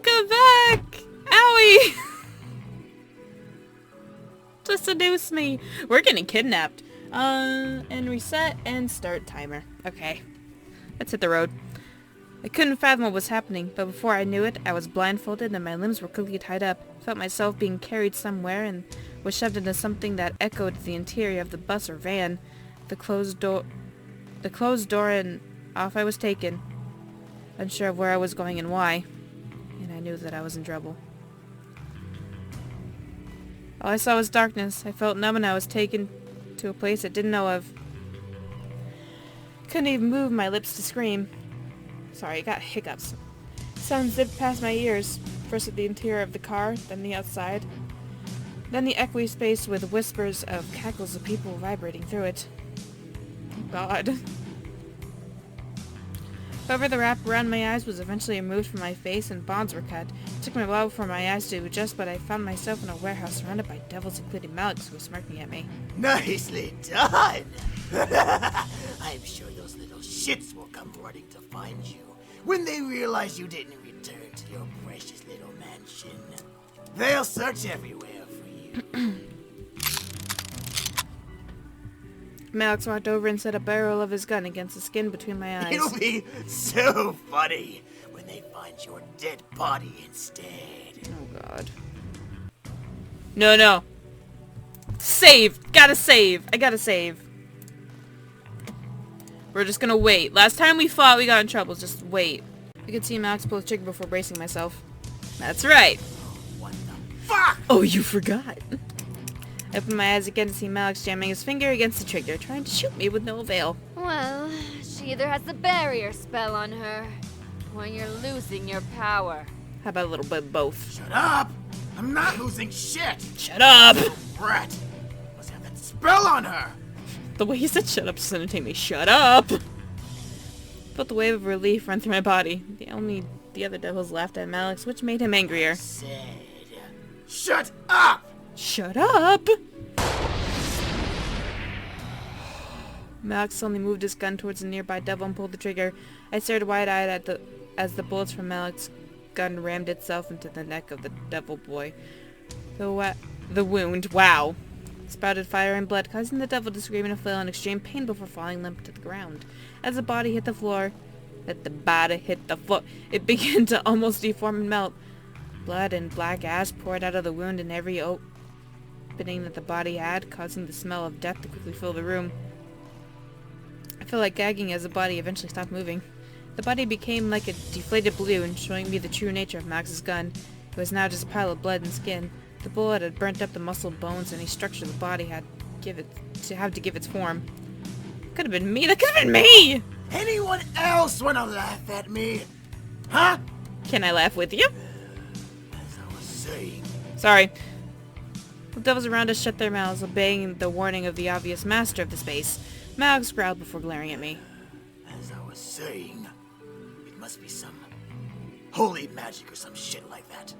Welcome back! Owie! To seduce me. We're getting kidnapped. And reset and start timer. Okay. Let's hit the road. I couldn't fathom what was happening, but before I knew it, I was blindfolded and my limbs were quickly tied up. Felt myself being carried somewhere and was shoved into something that echoed the interior of the bus or van. The closed door and off I was taken. Unsure of where I was going and why. And I knew that I was in trouble. All I saw was darkness. I felt numb and I was taken to a place I didn't know of. Couldn't even move my lips to scream. Sorry, I got hiccups. Sounds zipped past my ears. First at the interior of the car, then the outside. Then the echoey space with whispers of cackles of people vibrating through it. God. However, the wrap around my eyes was eventually removed from my face and bonds were cut. It took me a while for my eyes to adjust, but I found myself in a warehouse surrounded by devils, including Malex, who was smirking at me. Nicely done! I'm sure those little shits will come running to find you when they realize you didn't return to your precious little mansion. They'll search everywhere for you. Malex walked over and set a barrel of his gun against the skin between my eyes. It'll be so funny when they find your dead body instead. Oh god. No. Save! Gotta save! I gotta save. We're just gonna wait. Last time we fought, we got in trouble. Just wait. I could see Malex pull the trigger before bracing myself. That's right. What the fuck? Oh, you forgot. I opened my eyes again to see Malex jamming his finger against the trigger, trying to shoot me with no avail. Well, she either has the barrier spell on her, or you're losing your power. How about a little bit of both? Shut up! I'm not losing shit! Shut up! Little brat! Must have that spell on her! The way he said shut up just entertained me. Shut up! Felt the wave of relief run through my body. The other devils laughed at Malex, which made him angrier. Said, shut up! Shut up! Malex suddenly moved his gun towards a nearby devil and pulled the trigger. I stared wide-eyed as the bullets from Malex's gun rammed itself into the neck of the devil boy. The wound, wow, spouted fire and blood, causing the devil to scream and flail in extreme pain before falling limp to the ground. As the body hit the floor, it began to almost deform and melt. Blood and black ash poured out of the wound in every opening that the body had, causing the smell of death to quickly fill the room. I felt like gagging as the body eventually stopped moving. The body became like a deflated balloon, showing me the true nature of Max's gun. It was now just a pile of blood and skin. The bullet had burnt up the muscle, bones, and any structure the body had to give its form. Could have been me. That could have been me! Anyone else wanna laugh at me? Huh? Can I laugh with you? As I was saying. Sorry. The devils around us shut their mouths, obeying the warning of the obvious master of the space. Malex growled before glaring at me. As I was saying, it must be some holy magic or some shit like that.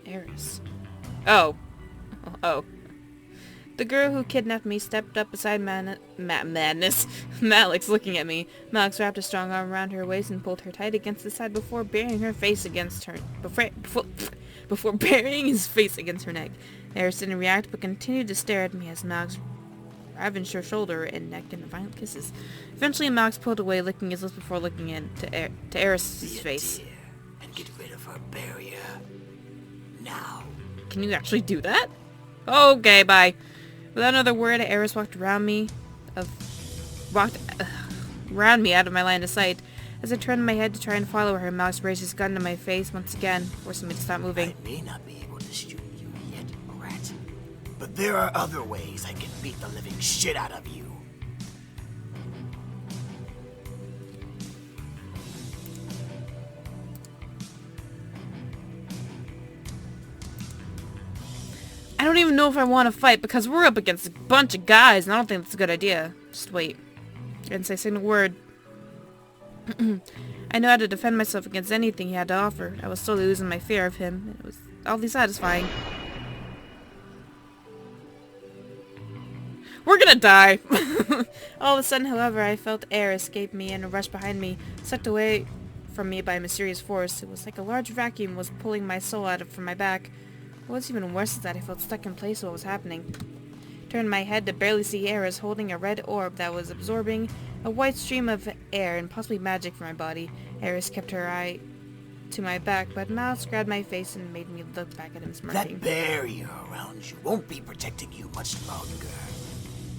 Eris. Oh. The girl who kidnapped me stepped up beside Madness. Malex looking at me. Malex wrapped a strong arm around her waist and pulled her tight against the side before burying her face against her before burying his face against her neck. Eris didn't react but continued to stare at me as Malex ravaged her shoulder and neck in violent kisses. Eventually Malex pulled away, licking his lips before looking into Eris' face. And get rid of her barrier. Now. Can you actually do that? Okay, bye. Without another word, Eris walked around me out of my line of sight. As I turned my head to try and follow her, Malex raised his gun to my face once again, forcing me to stop moving. I may not be able to shoot you yet, rat. But there are other ways I can beat the living shit out of you. I don't even know if I want to fight because we're up against a bunch of guys and I don't think that's a good idea. Just wait. I didn't say a single word. I know how to defend myself against anything he had to offer. I was slowly losing my fear of him. It was oddly satisfying. We're gonna die! All of a sudden, however, I felt air escape me and a rush behind me, sucked away from me by a mysterious force. It was like a large vacuum was pulling my soul from my back. What's even worse is that I felt stuck in place while it was happening. Turned my head to barely see Eris holding a red orb that was absorbing a white stream of air and possibly magic from my body. Eris kept her eye to my back, but Mouse grabbed my face and made me look back at him smirking. That barrier around you won't be protecting you much longer.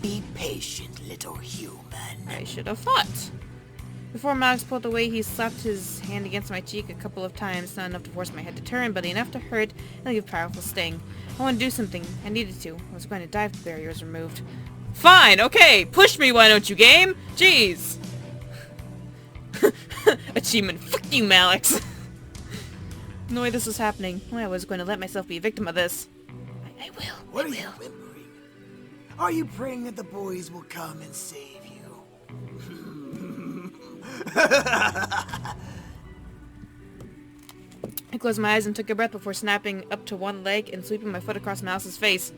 Be patient, little human. I should have fought. Before Mouse pulled away, he slapped his hand against my cheek a couple of times, not enough to force my head to turn, but enough to hurt and leave a powerful sting. I wanted to do something. I needed to. I was going to die if the barrier was removed. Fine, okay, push me, why don't you, game? Jeez. Achievement, fuck you, Malix. No way this was happening. I was going to let myself be a victim of this. I will. What are you whimpering? Are you praying that the boys will come and save you? I closed my eyes and took a breath before snapping up to one leg and sweeping my foot across Mouse's face.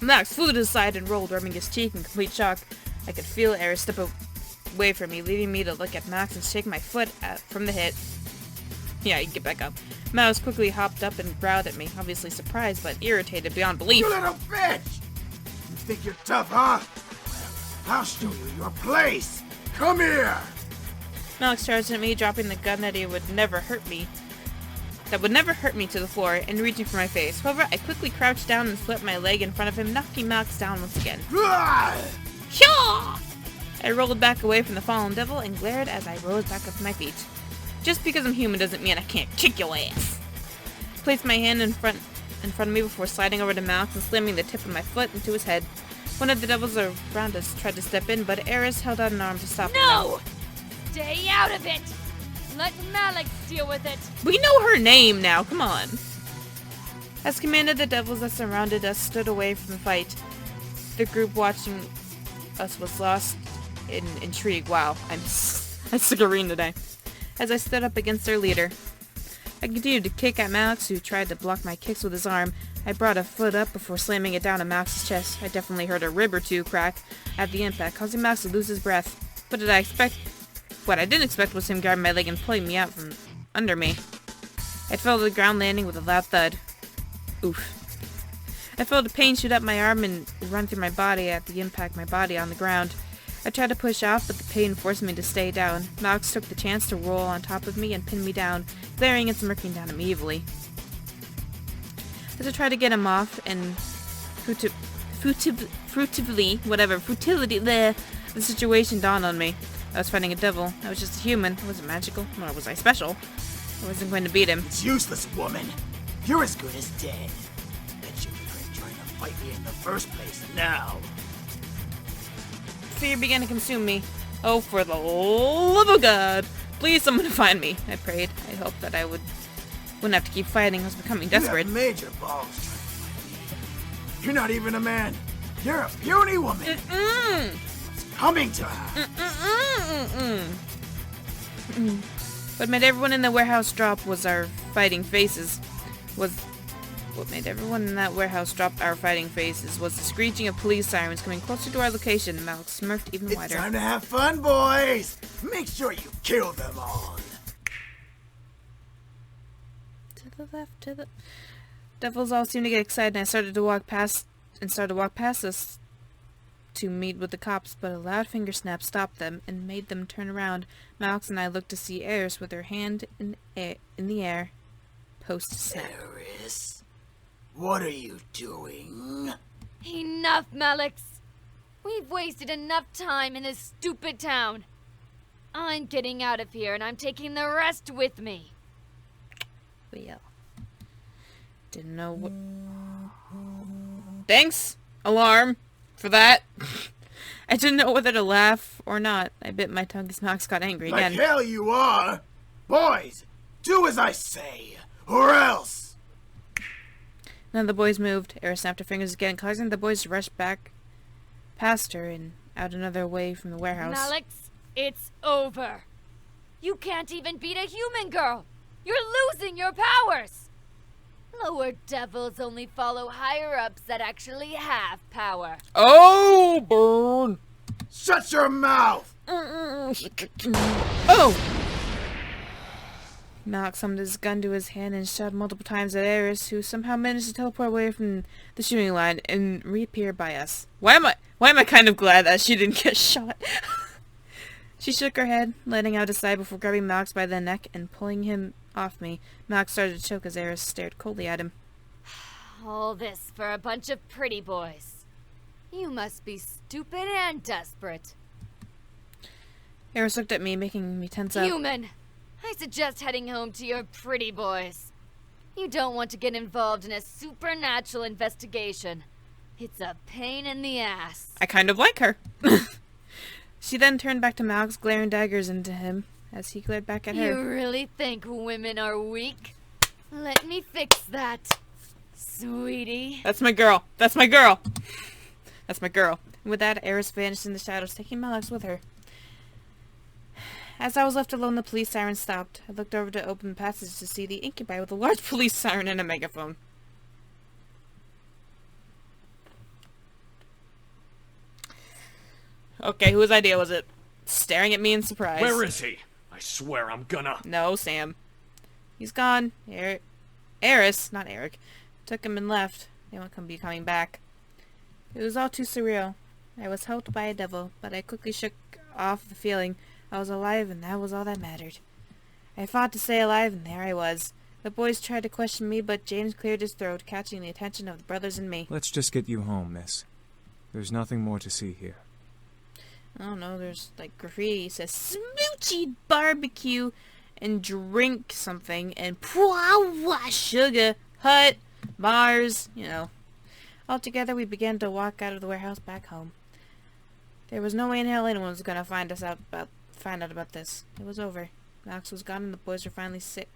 Max flew to the side and rolled, rubbing his cheek in complete shock. I could feel Eris step away from me, leaving me to look at Max and shake my foot from the hit. Yeah, you get back up. Mouse quickly hopped up and growled at me, obviously surprised but irritated beyond belief. You little bitch! You think you're tough, huh? Well, I'll show you your place. Come here! Malix charged at me, dropping the gun that would never hurt me to the floor and reaching for my face. However, I quickly crouched down and slipped my leg in front of him, knocking Malix down once again. I rolled back away from the fallen devil and glared as I rose back up to my feet. Just because I'm human doesn't mean I can't kick your ass. I placed my hand in front of me before sliding over to Malix and slamming the tip of my foot into his head. One of the devils around us tried to step in, but Eris held out an arm to stop him. No! Stay out of it! Let Malix deal with it! We know her name now, come on. As commanded, the devils that surrounded us stood away from the fight. The group watching us was lost in intrigue. Wow, I'm sick of reading today. As I stood up against their leader, I continued to kick at Malix, who tried to block my kicks with his arm. I brought a foot up before slamming it down on Malix's chest. I definitely heard a rib or two crack at the impact, causing Malix to lose his breath. What I didn't expect was him grabbing my leg and pulling me out from under me. I fell to the ground, landing with a loud thud. Oof. I felt the pain shoot up my arm and run through my body at the impact my body on the ground. I tried to push off, but the pain forced me to stay down. Malix took the chance to roll on top of me and pin me down, glaring and smirking down at me evilly. As I tried to get him off, and the situation dawned on me. I was fighting a devil. I was just a human. I wasn't magical, nor was I special. I wasn't going to beat him. It's useless, woman. You're as good as dead. Bet you regret trying to fight me in the first place now. Fear began to consume me. Oh, for the love of God! Please, someone find me. I prayed. I hoped that I wouldn't have to keep fighting. I was becoming desperate. You have major balls trying to fight me. You're not even a man. You're a puny woman. What's coming to her? What made everyone in the warehouse drop was our fighting faces. What made everyone in that warehouse drop our fighting faces was the screeching of police sirens coming closer to our location. Malix smirked even wider. It's time to have fun, boys! Make sure you kill them all! To the left, to the... Devils all seemed to get excited, and I started to walk past us to meet with the cops, but a loud finger snap stopped them and made them turn around. Malix and I looked to see Eris with her hand in the air. Post-snap. Eris? What are you doing? Enough, Malix! We've wasted enough time in this stupid town. I'm getting out of here, and I'm taking the rest with me. Well, didn't know what... Thanks, alarm, for that. I didn't know whether to laugh or not. I bit my tongue as Max got angry again. Like hell you are! Boys, do as I say, or else! None of the boys moved. Eris snapped her fingers again, causing the boys to rush back past her and out another way from the warehouse. Malix, it's over. You can't even beat a human girl. You're losing your powers. Lower devils only follow higher-ups that actually have power. Oh, Shut your mouth! Oh! Malak summoned his gun to his hand and shot multiple times at Eris, who somehow managed to teleport away from the shooting line and reappear by us. Why am I kind of glad that she didn't get shot? She shook her head, letting out a sigh before grabbing Malak by the neck and pulling him off me. Malak started to choke as Eris stared coldly at him. All this for a bunch of pretty boys. You must be stupid and desperate. Eris looked at me, making me tense up. Human! I suggest heading home to your pretty boys. You don't want to get involved in a supernatural investigation. It's a pain in the ass. I kind of like her. She then turned back to Malak's, glaring daggers into him as he glared back at her. You really think women are weak? Let me fix that, sweetie. That's my girl. That's my girl. That's my girl. And with that, Eris vanished in the shadows, taking Malak's with her. As I was left alone, the police siren stopped. I looked over to open the passage to see the incubi with a large police siren and a megaphone. Okay, whose idea was it? Staring at me in surprise. Where is he? I swear I'm gonna... No, Sam. He's gone. Eris, not Eric, took him and left. They won't be coming back. It was all too surreal. I was helped by a devil, but I quickly shook off the feeling. I was alive, and that was all that mattered. I fought to stay alive, and there I was. The boys tried to question me, but James cleared his throat, catching the attention of the brothers and me. Let's just get you home, miss. There's nothing more to see here. I don't know, there's like graffiti. It says smoochy barbecue and drink something and sugar hut bars, you know. Altogether, we began to walk out of the warehouse back home. There was no way in hell anyone was gonna find out about this. It was over. Max was gone and the boys were finally sick.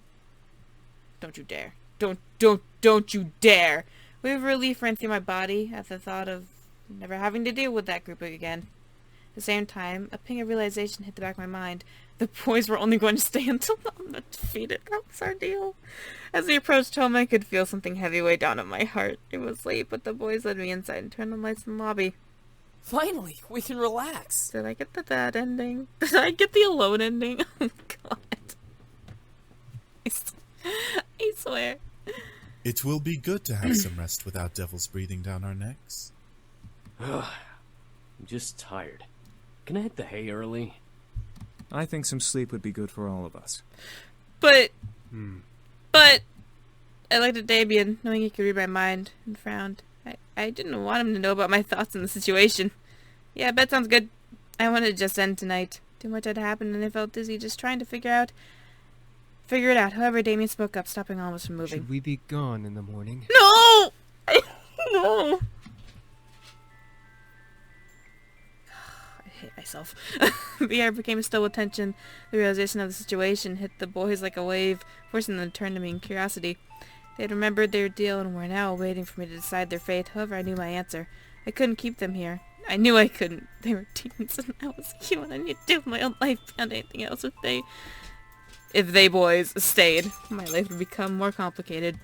Don't you dare. Don't you dare! A wave of relief ran through my body at the thought of never having to deal with that group again. At the same time, a ping of realization hit the back of my mind. The boys were only going to stay until I'm defeated. That was our deal. As we approached home, I could feel something heavy weigh down on my heart. It was late, but the boys led me inside and turned on lights in the lobby. Finally, we can relax. Did I get the bad ending? Did I get the alone ending? Oh, God. I swear. It will be good to have some rest without devils breathing down our necks. I'm just tired. Can I hit the hay early? I think some sleep would be good for all of us. But I looked at Damien, knowing he could read my mind, and frowned. I didn't want him to know about my thoughts on the situation. Yeah, bed sounds good. I wanted to just end tonight. Too much had happened, and I felt dizzy just trying to figure it out. However, Damien spoke up, stopping all of us from moving. Should we be gone in the morning? No! No! I hate myself. The air became still with tension. The realization of the situation hit the boys like a wave, forcing them to turn to me in curiosity. They had remembered their deal and were now waiting for me to decide their fate. However, I knew my answer. I couldn't keep them here. I knew I couldn't. They were teens and I was a human. I need to do my own life beyond anything else. If they boys stayed, my life would become more complicated.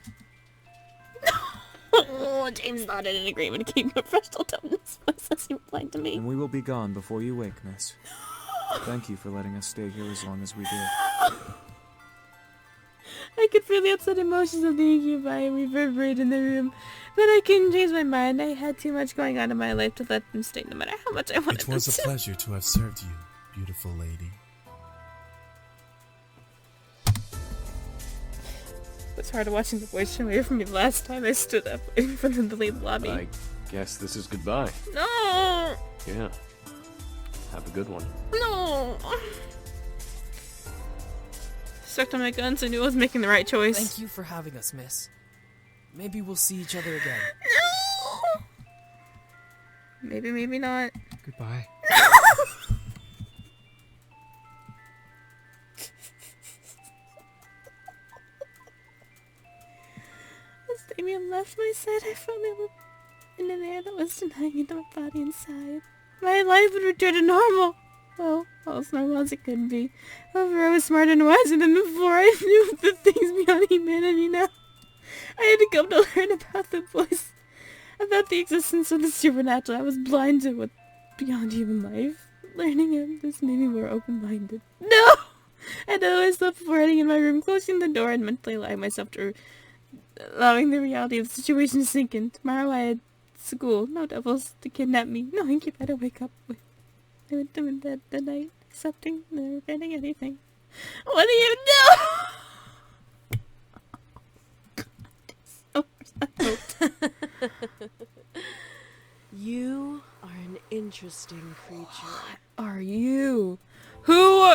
Oh, James nodded in agreement, keeping a professional tone in his voice as he replied to me. And we will be gone before you wake, miss. Thank you for letting us stay here as long as we did. I could feel the upset emotions of the incubi reverberate in the room, but I couldn't change my mind. I had too much going on in my life to let them stay, no matter how much I wanted It was them a to. pleasure to have served you, beautiful lady. It was hard watching the boys turn away from me the last time I stood up in front of the lead lobby. I guess this is goodbye. No! Yeah. Have a good one. No! Stuck to my guns, I knew I was making the right choice. Thank you for having us, miss. Maybe we'll see each other again. No! Maybe, maybe not. Goodbye. As Damien left my side, I felt in an air that was denying into my body inside. My life would return to normal. Well, as normal as it could be. However, I was smarter and wiser than before. I knew the things beyond humanity now. I had to come to learn about the boys, about the existence of the supernatural. I was blind to what beyond human life. Learning of this made me more open-minded. No! I know myself before heading in my room, closing the door and mentally allowing myself to... allowing the reality of the situation to sink in. Tomorrow I had school. No devils to kidnap me. No incubator to wake up with. I went to bed that night, accepting, never regretting anything. What do you do? You are an interesting creature. Are you? Who?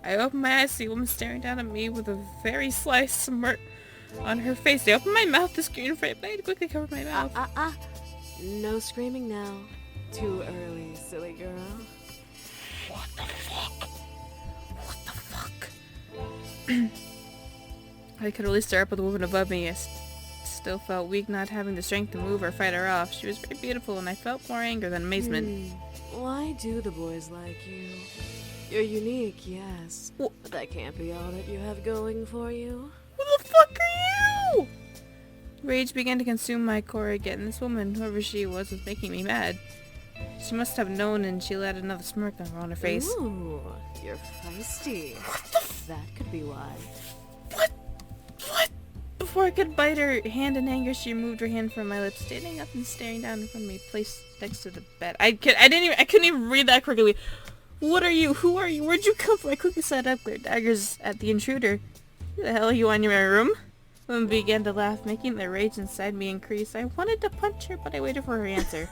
I open my eyes, see a woman staring down at me with a very sly smirk on her face. I open my mouth to scream for it, but I had to quickly cover my mouth. No screaming now. Too early, silly girl. What the fuck? What the fuck? I could only stare up at the woman above me. I still felt weak, not having the strength to move or fight her off. She was very beautiful, and I felt more anger than amazement. Why do the boys like you? You're unique, yes. But that can't be all that you have going for you. Who the fuck are you? Rage began to consume my core again. This woman, whoever she was making me mad. She must have known, and she let another smirk on her face. Ooh, you're feisty. That could be why. What? Before I could bite her hand in anger, she removed her hand from my lips, standing up and staring down from me, placed next to the bed. I couldn't even read that correctly. What are you? Who are you? Where'd you come from? I quickly sat up, glared daggers at the intruder. Who the hell are you in your room? The woman began to laugh, making the rage inside me increase. I wanted to punch her, but I waited for her answer.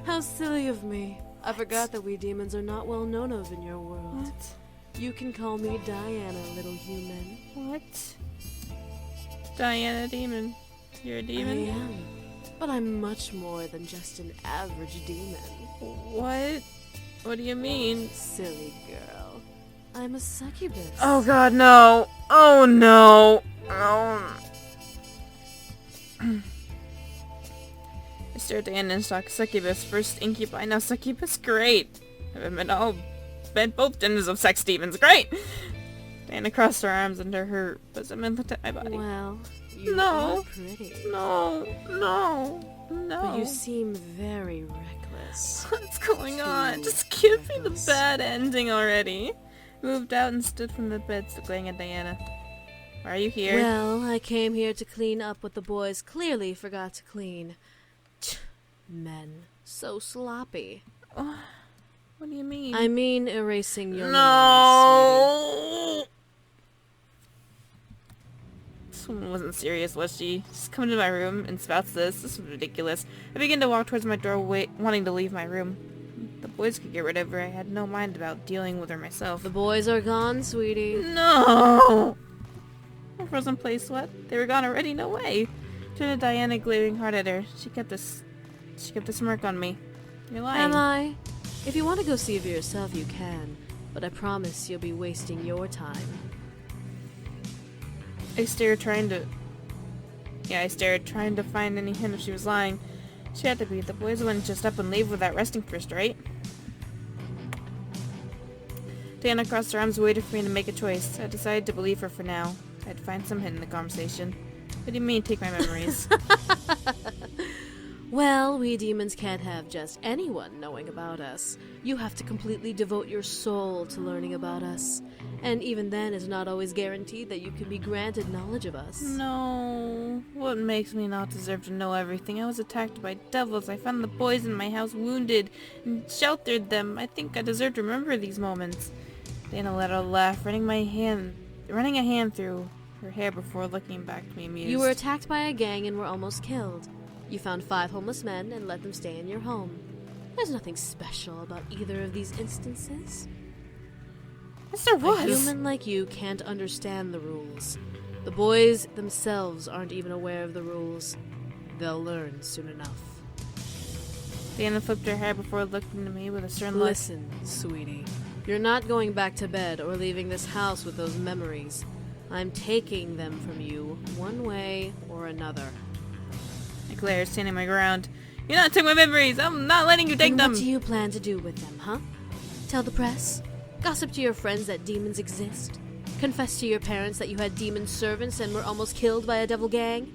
How silly of me. I forgot that we demons are not well known of in your world. What? You can call me Diana, little human. What? Diana Demon. You're a demon? I am. But I'm much more than just an average demon. What? What do you mean? Silly girl. I'm a succubus. Oh god, no. Oh no. Oh. I stared at Diana and saw succubus. First incubi, now succubus? Great. I've been both genders of sex demons. Great. Diana crossed her arms under her bosom and looked at my body. Well, you No. are pretty. No. But you seem very reckless. What's going on? Too Just give me the reckless. bad ending already. Moved out and stood from the bed, still glaring at Diana. Why are you here? Well, I came here to clean up what the boys clearly forgot to clean. Men. So sloppy. What do you mean? I mean erasing your memories, No. This woman wasn't serious, was she? Just come into my room and spouts this. This is ridiculous. I began to walk towards my doorway, wanting to leave my room. The boys could get rid of her. I had no mind about dealing with her myself. The boys are gone, sweetie. No! My frozen place sweat. They were gone already. No way. Turned to Diana, glaring hard at her. She kept a smirk on me. You're lying. Am I? If you want to go see for yourself, you can. But I promise you'll be wasting your time. I stared, trying to find any hint if she was lying. She had to be. The boys wouldn't just up and leave without resting first, right? Diana crossed her arms and waited for me to make a choice. I decided to believe her for now. I'd find some hint in the conversation. What do you mean, take my memories? Well, we demons can't have just anyone knowing about us. You have to completely devote your soul to learning about us. And even then, it's not always guaranteed that you can be granted knowledge of us. No. What makes me not deserve to know everything? I was attacked by devils. I found the boys in my house wounded and sheltered them. I think I deserve to remember these moments. Diana let out a laugh, running a hand through her hair before looking back to me amused. You were attacked by a gang and were almost killed. You found 5 homeless men and let them stay in your home. There's nothing special about either of these instances. Yes, there A was. human like you can't understand the rules. The boys themselves aren't even aware of the rules. They'll learn soon enough. Diana flipped her hair before looking at me with a stern look. Listen, sweetie. You're not going back to bed or leaving this house with those memories. I'm taking them from you one way or another. I glared, standing my ground. You're not taking my memories. I'm not letting you take And them. what do you plan to do with them, huh? Tell the press? Gossip to your friends that demons exist? Confess to your parents that you had demon servants and were almost killed by a devil gang?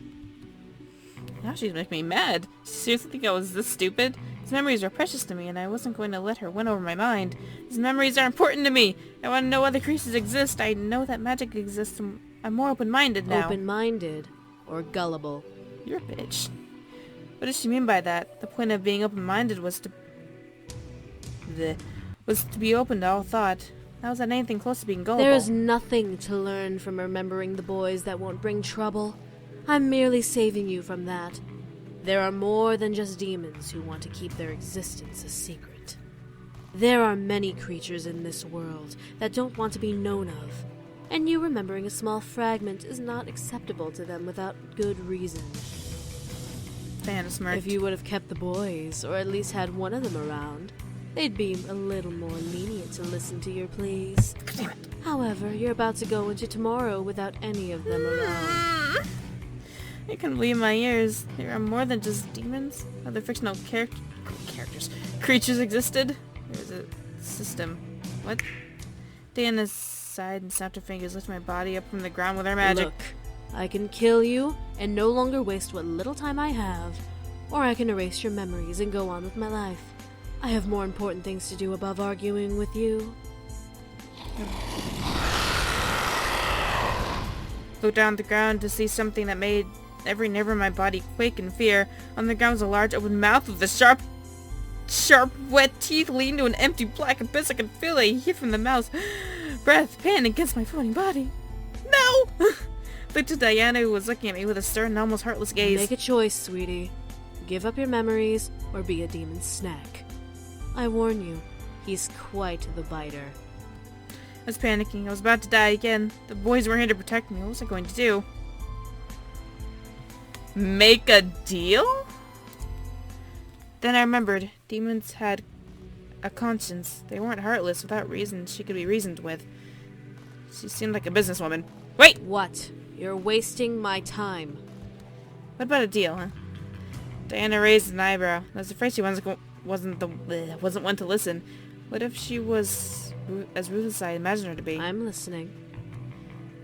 Now she's making me mad. She seriously think I was this stupid? These memories are precious to me, and I wasn't going to let her win over my mind. These memories are important to me. I want to know other creatures exist. I know that magic exists, and I'm more open-minded now. Open-minded? Or gullible? You're a bitch. What does she mean by that? The point of being open-minded was to be open to all thought. How is that anything close to being gullible? There is nothing to learn from remembering the boys that won't bring trouble. I'm merely saving you from that. There are more than just demons who want to keep their existence a secret. There are many creatures in this world that don't want to be known of, and you remembering a small fragment is not acceptable to them without good reason. Diana smirked. If you would have kept the boys, or at least had one of them around, they'd be a little more lenient to listen to your pleas. Damn it. However, you're about to go into tomorrow without any of them around. I couldn't believe my ears. There are more than just demons. Other fictional creatures existed. There's a system. What? Diana sighed and snapped her fingers, lifting my body up from the ground with her magic. Look, I can kill you and no longer waste what little time I have, or I can erase your memories and go on with my life. I have more important things to do above arguing with you. Looked down at the ground to see something that made every nerve in my body quake in fear. On the ground was a large open mouth with a sharp, wet teeth leading to an empty black abyss. I could feel a heat from the mouth's breath pan against my floating body. No! Looked to Diana, who was looking at me with a stern and almost heartless gaze. Make a choice, sweetie. Give up your memories or be a demon's snack. I warn you, he's quite the biter. I was panicking. I was about to die again. The boys were here to protect me. What was I going to do? Make a deal? Then I remembered. Demons had a conscience. They weren't heartless without reason she could be reasoned with. She seemed like a businesswoman. Wait! What? You're wasting my time. What about a deal, huh? Diana raised an eyebrow. I was afraid she wasn't one to listen. What if she was as ruthless as I imagined her to be? I'm listening.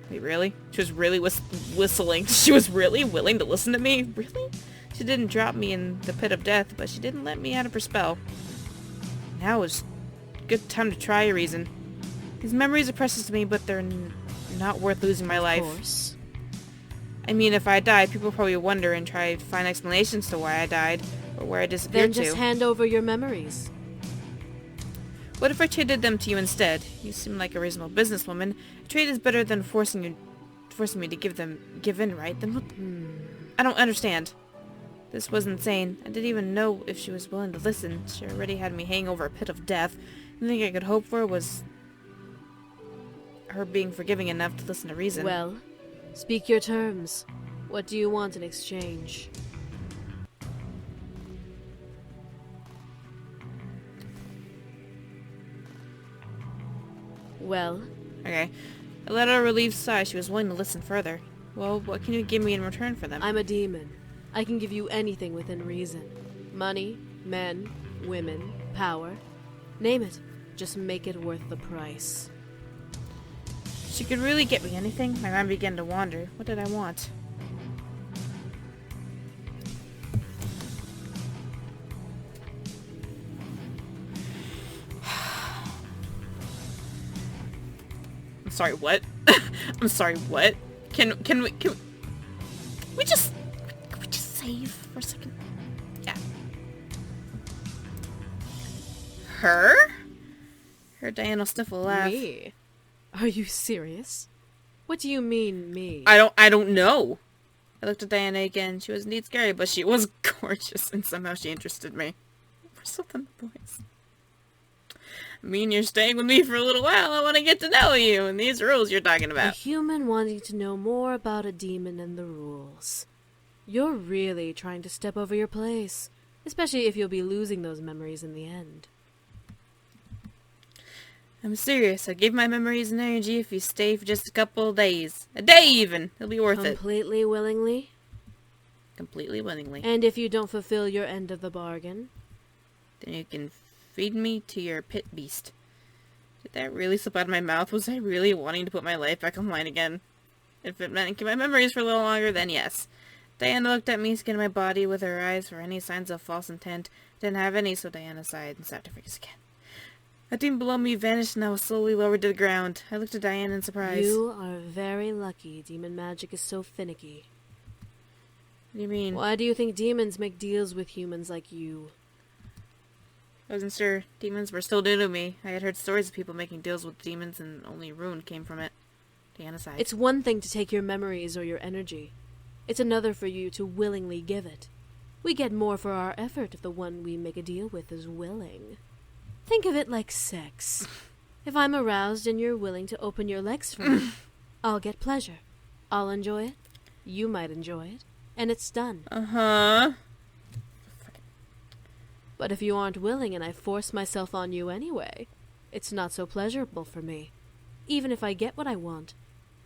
Wait, really? She was really whistling. She was really willing to listen to me? Really? She didn't drop me in the pit of death, but she didn't let me out of her spell. Now is a good time to try a reason. These memories are precious to me, but they're not worth losing my life. Of course. I mean, if I die, people probably wonder and try to find explanations to why I died, or where I disappeared Then just hand over your memories. What if I traded them to you instead? You seem like a reasonable businesswoman. A trade is better than forcing me to give in, right? Then I don't understand. This was insane. I didn't even know if she was willing to listen. She already had me hanging over a pit of death. The thing I could hope for was her being forgiving enough to listen to reason. Well, speak your terms. What do you want in exchange? Well? Okay. I let out a relieved sigh. She was willing to listen further. Well, what can you give me in return for them? I'm a demon. I can give you anything within reason. Money, men, women, power. Name it. Just make it worth the price. She could really get me anything? My mind began to wander. What did I want? I'm sorry, what? I'm sorry, what? Can we just save for a second? Yeah. Her? Her Diana sniffle laugh. Me? Are you serious? What do you mean, me? I don't know. I looked at Diana again. She was indeed scary, but she was gorgeous, and somehow she interested me. We're still in the boys. I mean, you're staying with me for a little while. I want to get to know you and these rules you're talking A about. human wanting to know more about a demon and the rules. You're really trying to step over your place, especially if you'll be losing those memories in the end. I'm serious. I'll give my memories and energy if you stay for just a couple of days. A day even. It'll be worth it. Completely willingly? Completely willingly. And if you don't fulfill your end of the bargain? Then you can feed me to your pit beast. Did that really slip out of my mouth? Was I really wanting to put my life back online again? If it meant keep my memories for a little longer, then yes. Diana looked at me, scanning my body with her eyes for any signs of false intent. Didn't have any, so Diana sighed and snapped her fingers again. A demon below me vanished and I was slowly lowered to the ground. I looked at Diana in surprise. You are very lucky demon magic is so finicky. What do you mean? Why do you think demons make deals with humans like you? I wasn't sure. Demons were still new to me. I had heard stories of people making deals with demons and only ruin came from it. Diana sighed. It's one thing to take your memories or your energy. It's another for you to willingly give it. We get more for our effort if the one we make a deal with is willing. Think of it like sex. If I'm aroused and you're willing to open your legs for me, I'll get pleasure. I'll enjoy it. You might enjoy it. And it's done. Uh-huh. But if you aren't willing and I force myself on you anyway, it's not so pleasurable for me. Even if I get what I want,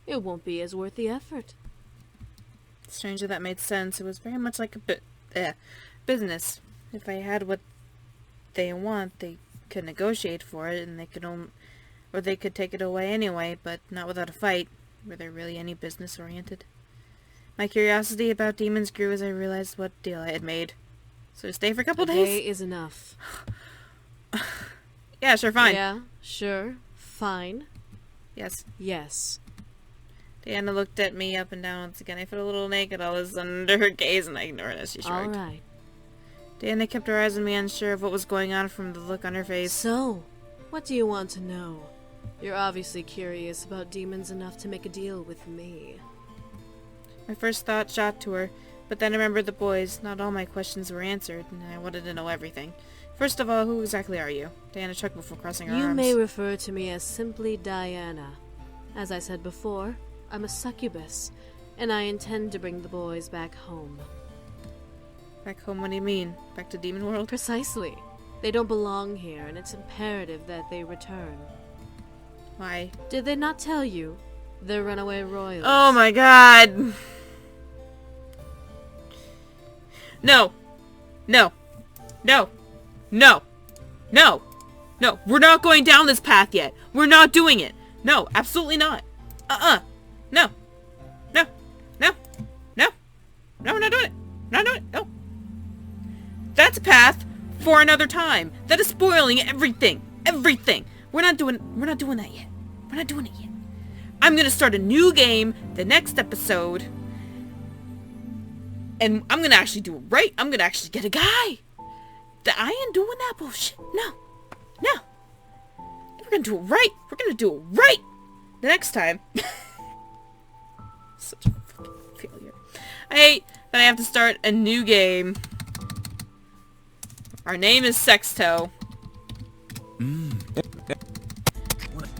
it won't be as worth the effort. Strangely, that made sense. It was very much like a business. If I had what they want, they could negotiate for it, and they could take it away anyway, but not without a fight. Were they really any business-oriented? My curiosity about demons grew as I realized what deal I had made. So to stay for a couple days? A day is enough. Yeah, sure, fine. Yeah, sure, fine. Yes. Yes. Diana looked at me up and down once again. I felt a little naked. I was under her gaze and I ignored it as she shrugged. All right. Diana kept her eyes on me, unsure of what was going on from the look on her face. So, what do you want to know? You're obviously curious about demons enough to make a deal with me. My first thought shot to her, but then I remembered the boys. Not all my questions were answered, and I wanted to know everything. First of all, who exactly are you? Diana checked before crossing her arms. You may refer to me as simply Diana. As I said before, I'm a succubus, and I intend to bring the boys back home. Back home, what do you mean? Back to Demon World? Precisely. They don't belong here, and it's imperative that they return. Why? Did they not tell you? They're runaway royals. Oh my god! No! No! No! No! No! No! We're not going down this path yet! We're not doing it! No! Absolutely not! No! No! No! No! No, we're not doing it! We're not doing it! No! That's a path for another time! That is spoiling everything! Everything! We're not doing that yet. We're not doing it yet. I'm gonna start a new game the next episode. And I'm gonna actually do it right. I'm gonna actually get a guy. I ain't doing that bullshit. No. No. We're gonna do it right. We're gonna do it right the next time. Such a fucking failure. I hate that I have to start a new game. Our name is Sexto.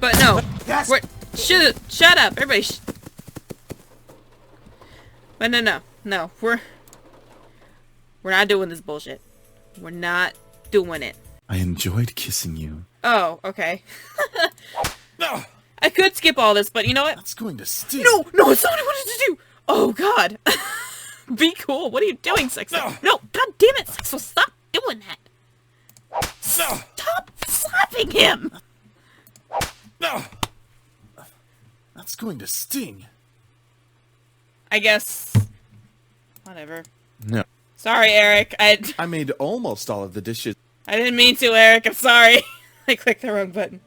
But no. We're... Shut up. Everybody But no. We're not doing this bullshit. We're not doing it. I enjoyed kissing you. Oh, okay. I could skip all this, but you know what? That's going to sting. No, it's not what I wanted to do. Oh, God. Be cool. What are you doing, Sexto? No, God damn it, Sexto. Stop doing that. Stop slapping him. That's going to sting. I guess. Whatever. No. Sorry, Eric. I made almost all of the dishes. I didn't mean to, Eric. I'm sorry. I clicked the wrong button.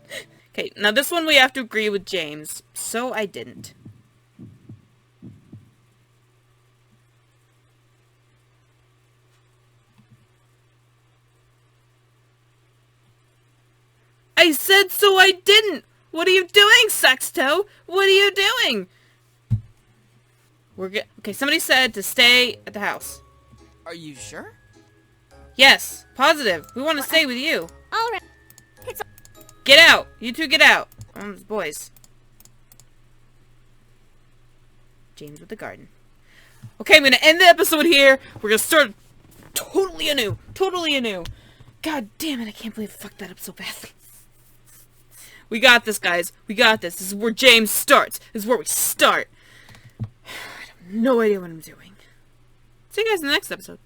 Okay, now this one we have to agree with James. So I didn't. I said so I didn't! What are you doing, Sexto? What are you doing? Okay, somebody said to stay at the house. Are you sure? Yes, positive. We want to stay with you. All right. Get out! You two get out! Boys. James with the garden. Okay, I'm gonna end the episode here. We're gonna start totally anew. Totally anew. God damn it, I can't believe I fucked that up so badly. We got this, guys. We got this. This is where James starts. This is where we start. I have no idea what I'm doing. See you guys in the next episode.